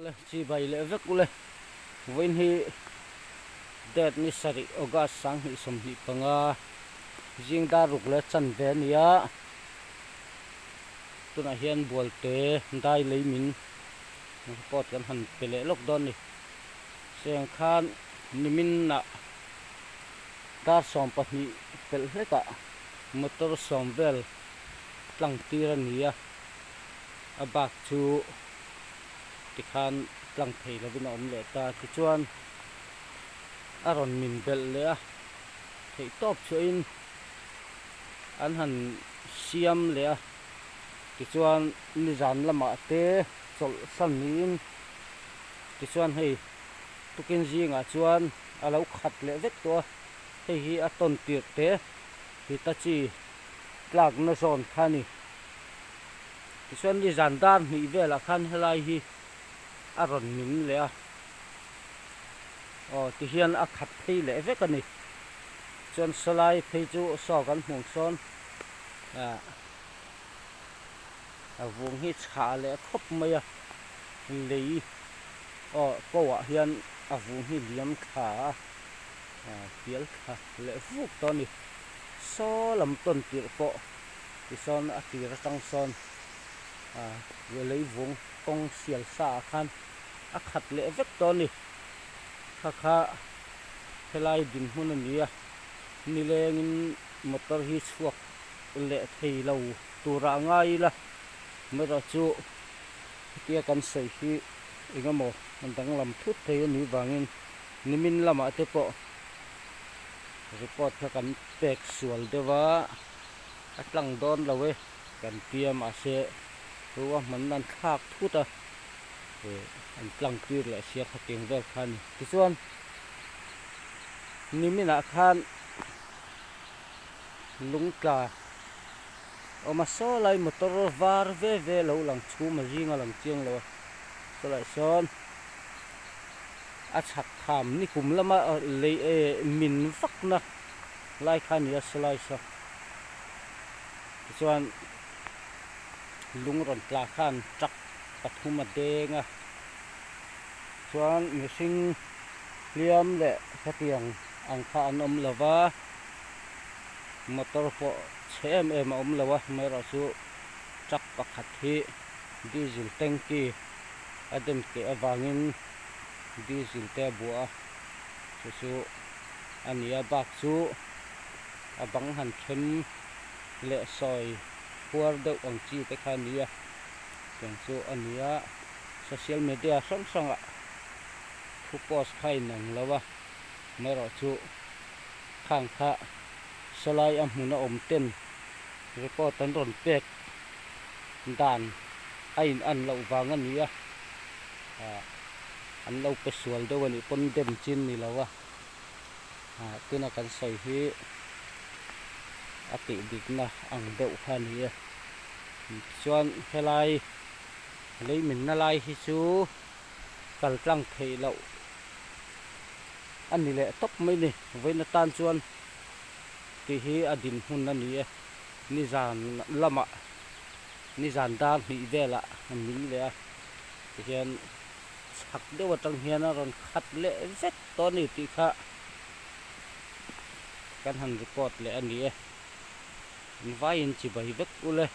le chi bai le vek ule voin hi det ni sari oga sang hi som hi panga jing da ruk le chan ve nia tuna hian bolte dai leimin pot kan han pele lok don ni seng khan nimin na dar som pa hi pel hleka motor som vel tlang tira nia abak chu tikhan tlang thei lo bin om le ta ti chuan aron min bel le a thei top chu in an han siam le a ti chuan ni zan lama te chol san nin ti chuan hei tukin zinga chuan alo khat le vek to hei hi a ton tir te hi ta chi tlak na zon khani ti chuan ni zan dan ni vela khan helai hi aron min le a ti hian a khat thei le vek ani chuan salai phei chu so kan hmong son a vung hi chha le khop mai a lei powa hian a vung hi liam kha pial kha le vuk to ni so lam ton tir po ti son a tir tang son we lei vung kong sial sa khan a khat le vek to ni kha helai din hun ani a ni lengin motor hi chuak le thei lo tura ngai la mera chu tia kan sei hi engamo andang lam thut thei ani wangin nimin lama te po report kha kan pek sual dewa atlang don lawe kan tiam ase ruwa man nan thak thuta an tlang tir le sia khateng vel khan ti chuan nimina khan lungtla oma so lai motor var ve lo lang chu ma ringa lang chiang lo so lai son a chhat tham ni kum lama le min vak na lai khan ya slai sa chuan lung ron tla khan trak pathuma denga chuan mihring liam le khatiang ang kha an om lova motor po chem em om lova mera chu trak pakhat hi diesel tanki adem ke awangin diesel te bua chu ania bak chu abang han khem le soi puar deuh ang chi te khania chang chu ania social media sang a thu post khai nang lawa mero chu khang kha salai am huna om ten report tan ron pek dan ain an lo wang ania an lo pesual do wani pon dem chin ni lawa tuna kan sei hi ati dikna ang deuh khania chuan helai leimin na lai hi chu kal tlang thei lo ani le top mai ni voina tan chuan ti hi adin hun ani ni zan lama ni zan dan hi vela min le a ti hian chak dewa tang hian ron khat le vet to ni ti kha kan han report le ani vai in chi bai vek ule